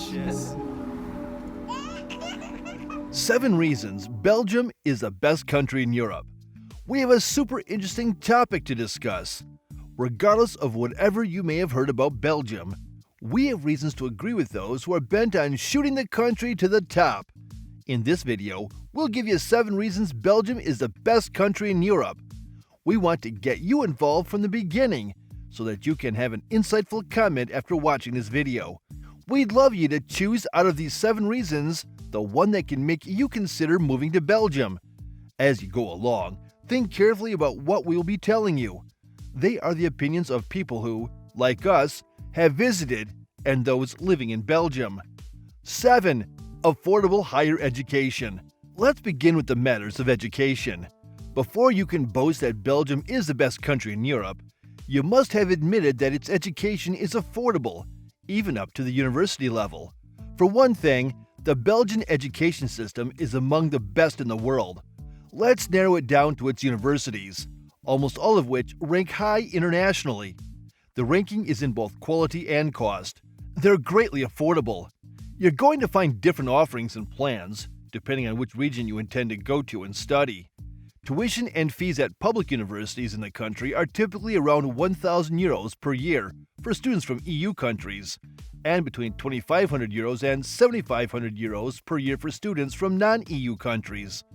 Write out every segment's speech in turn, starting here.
Delicious. 7 reasons Belgium is the best country in Europe. We have a super interesting topic to discuss. Regardless of whatever you may have heard about Belgium, we have reasons to agree with those who are bent on shooting the country to the top. In this video, we'll give you 7 reasons Belgium is the best country in Europe. We want to get you involved from the beginning so that you can have an insightful comment after watching this video. We'd love you to choose out of these 7 reasons the one that can make you consider moving to Belgium. As you go along, think carefully about what we will be telling you. They are the opinions of people who, like us, have visited and those living in Belgium. 7. Affordable higher education. Let's begin with the matters of education. Before you can boast that Belgium is the best country in Europe, you must have admitted that its education is affordable, even up to the university level. For one thing, the Belgian education system is among the best in the world. Let's narrow it down to its universities, almost all of which rank high internationally. The ranking is in both quality and cost. They're greatly affordable. You're going to find different offerings and plans, depending on which region you intend to go to and study. Tuition and fees at public universities in the country are typically around €1,000 per year for students from EU countries, and between €2,500 and €7,500 per year for students from non-EU countries.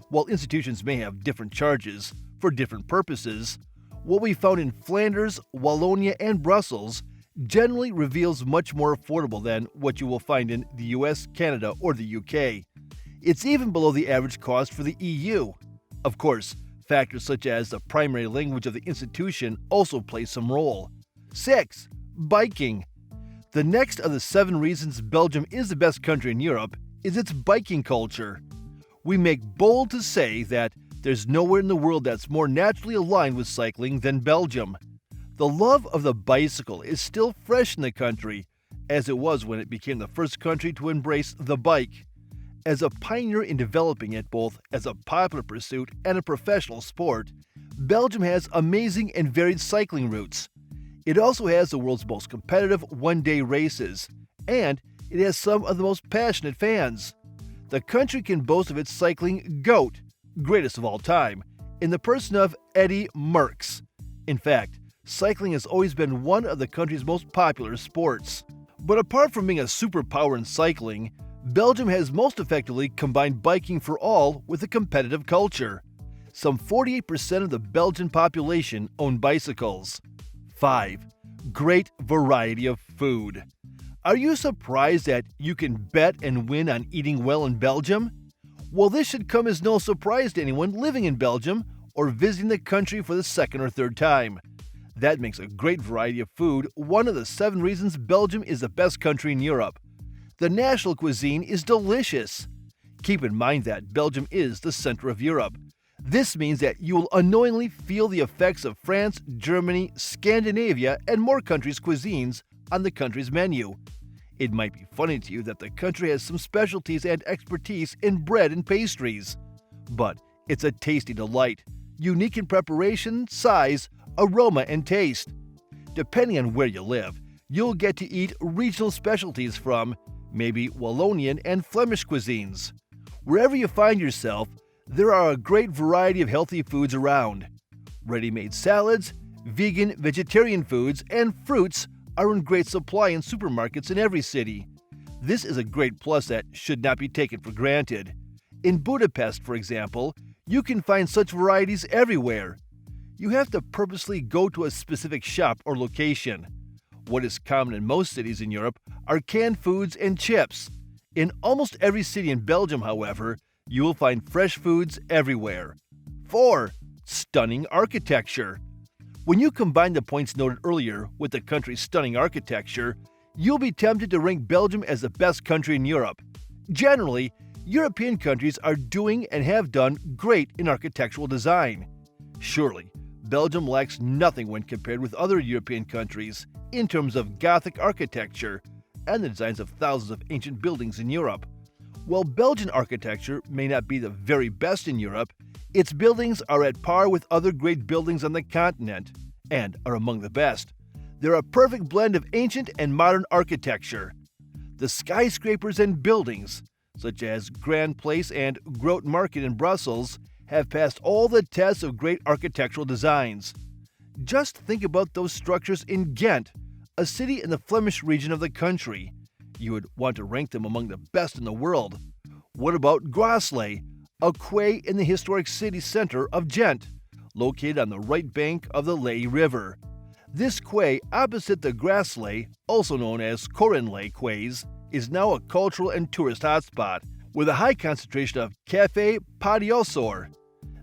While institutions may have different charges for different purposes, what we found in Flanders, Wallonia, and Brussels generally reveals much more affordable than what you will find in the US, Canada, or the UK. It's even below the average cost for the EU. Of course, factors such as the primary language of the institution also play some role. 6. Biking. The next of the 7 reasons Belgium is the best country in Europe is its biking culture. We make bold to say that there's nowhere in the world that's more naturally aligned with cycling than Belgium. The love of the bicycle is still fresh in the country, as it was when it became the first country to embrace the bike. As a pioneer in developing it both as a popular pursuit and a professional sport, Belgium has amazing and varied cycling routes. It also has the world's most competitive one-day races, and it has some of the most passionate fans. The country can boast of its cycling GOAT, greatest of all time, in the person of Eddy Merckx. In fact, cycling has always been one of the country's most popular sports. But apart from being a superpower in cycling, Belgium has most effectively combined biking for all with a competitive culture. Some 48% of the Belgian population own bicycles. 5. Great variety of food. Are you surprised that you can bet and win on eating well in Belgium? Well, this should come as no surprise to anyone living in Belgium or visiting the country for the second or third time. That makes a great variety of food one of the 7 reasons Belgium is the best country in Europe. The national cuisine is delicious. Keep in mind that Belgium is the center of Europe. This means that you will unknowingly feel the effects of France, Germany, Scandinavia, and more countries' cuisines on the country's menu. It might be funny to you that the country has some specialties and expertise in bread and pastries. But it's a tasty delight, unique in preparation, size, aroma, and taste. Depending on where you live, you'll get to eat regional specialties from maybe Wallonian and Flemish cuisines. Wherever you find yourself, there are a great variety of healthy foods around. Ready-made salads, vegan, vegetarian foods, and fruits are in great supply in supermarkets in every city. This is a great plus that should not be taken for granted. In Budapest, for example, you can find such varieties everywhere. You have to purposely go to a specific shop or location. What is common in most cities in Europe are canned foods and chips. In almost every city in Belgium, however, you will find fresh foods everywhere. 4. Stunning architecture. When you combine the points noted earlier with the country's stunning architecture, you'll be tempted to rank Belgium as the best country in Europe. Generally, European countries are doing and have done great in architectural design. Surely, Belgium lacks nothing when compared with other European countries in terms of Gothic architecture and the designs of thousands of ancient buildings in Europe. While Belgian architecture may not be the very best in Europe, its buildings are at par with other great buildings on the continent and are among the best. They're a perfect blend of ancient and modern architecture. The skyscrapers and buildings, such as Grand Place and Grote Market in Brussels, have passed all the tests of great architectural designs. Just think about those structures in Ghent, a city in the Flemish region of the country. You would want to rank them among the best in the world. What about Graasley, a quay in the historic city center of Ghent, located on the right bank of the Ley River? This quay opposite the Graasley, also known as Corinley quays, is now a cultural and tourist hotspot with a high concentration of Café Padiosor.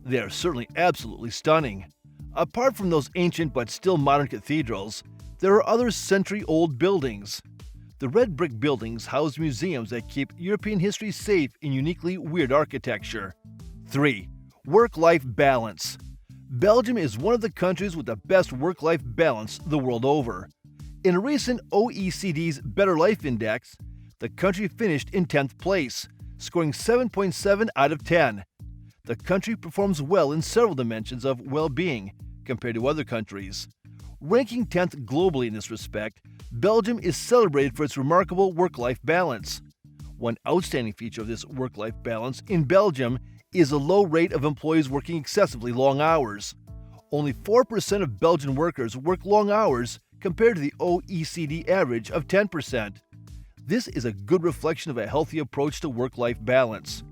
They are certainly absolutely stunning. Apart from those ancient but still modern cathedrals, there are other century-old buildings. The red brick buildings house museums that keep European history safe in uniquely weird architecture. 3. Work-life balance. Belgium is one of the countries with the best work-life balance the world over. In a recent OECD's Better Life Index, the country finished in 10th place, scoring 7.7 out of 10. The country performs well in several dimensions of well-being compared to other countries. Ranking 10th globally in this respect, Belgium is celebrated for its remarkable work-life balance. One outstanding feature of this work-life balance in Belgium is a low rate of employees working excessively long hours. Only 4% of Belgian workers work long hours compared to the OECD average of 10%. This is a good reflection of a healthy approach to work-life balance.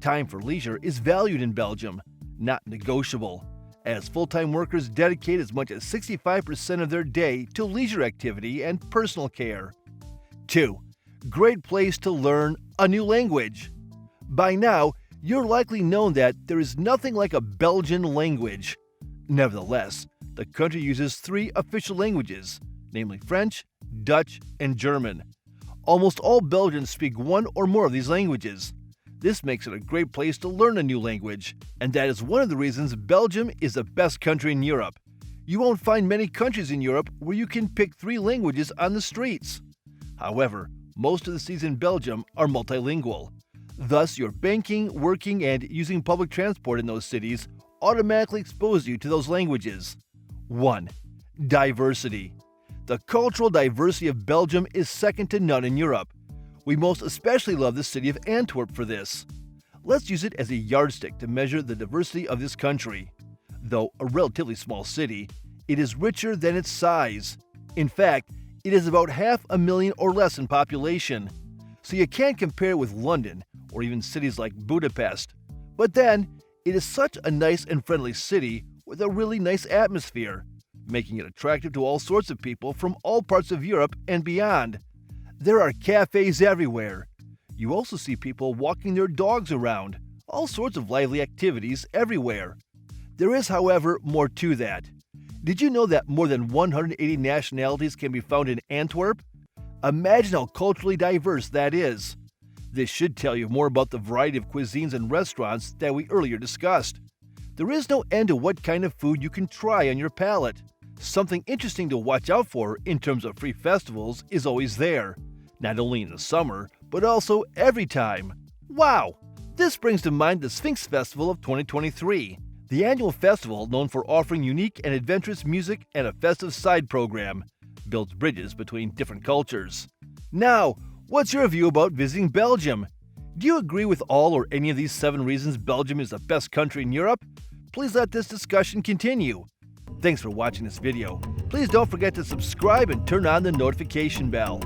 Time for leisure is valued in Belgium, not negotiable, as full-time workers dedicate as much as 65% of their day to leisure activity and personal care. 2. Great place to learn a new language. By now, you're likely known that there is nothing like a Belgian language. Nevertheless, the country uses 3 official languages, namely French, Dutch, and German. Almost all Belgians speak one or more of these languages. This makes it a great place to learn a new language, and that is one of the reasons Belgium is the best country in Europe. You won't find many countries in Europe where you can pick 3 languages on the streets. However, most of the cities in Belgium are multilingual. Thus, your banking, working, and using public transport in those cities automatically expose you to those languages. 1. Diversity. The cultural diversity of Belgium is second to none in Europe. We most especially love the city of Antwerp for this. Let's use it as a yardstick to measure the diversity of this country. Though a relatively small city, it is richer than its size. In fact, it is about 500,000 or less in population. So you can't compare it with London or even cities like Budapest. But then, it is such a nice and friendly city with a really nice atmosphere, making it attractive to all sorts of people from all parts of Europe and beyond. There are cafes everywhere. You also see people walking their dogs around, all sorts of lively activities everywhere. There is, however, more to that. Did you know that more than 180 nationalities can be found in Antwerp? Imagine how culturally diverse that is. This should tell you more about the variety of cuisines and restaurants that we earlier discussed. There is no end to what kind of food you can try on your palate. Something interesting to watch out for in terms of free festivals is always there, not only in the summer, but also every time. Wow! This brings to mind the Sphinx Festival of 2023, the annual festival known for offering unique and adventurous music and a festive side program, builds bridges between different cultures. Now, what's your view about visiting Belgium? Do you agree with all or any of these 7 reasons Belgium is the best country in Europe? Please let this discussion continue. Thanks for watching this video. Please don't forget to subscribe and turn on the notification bell.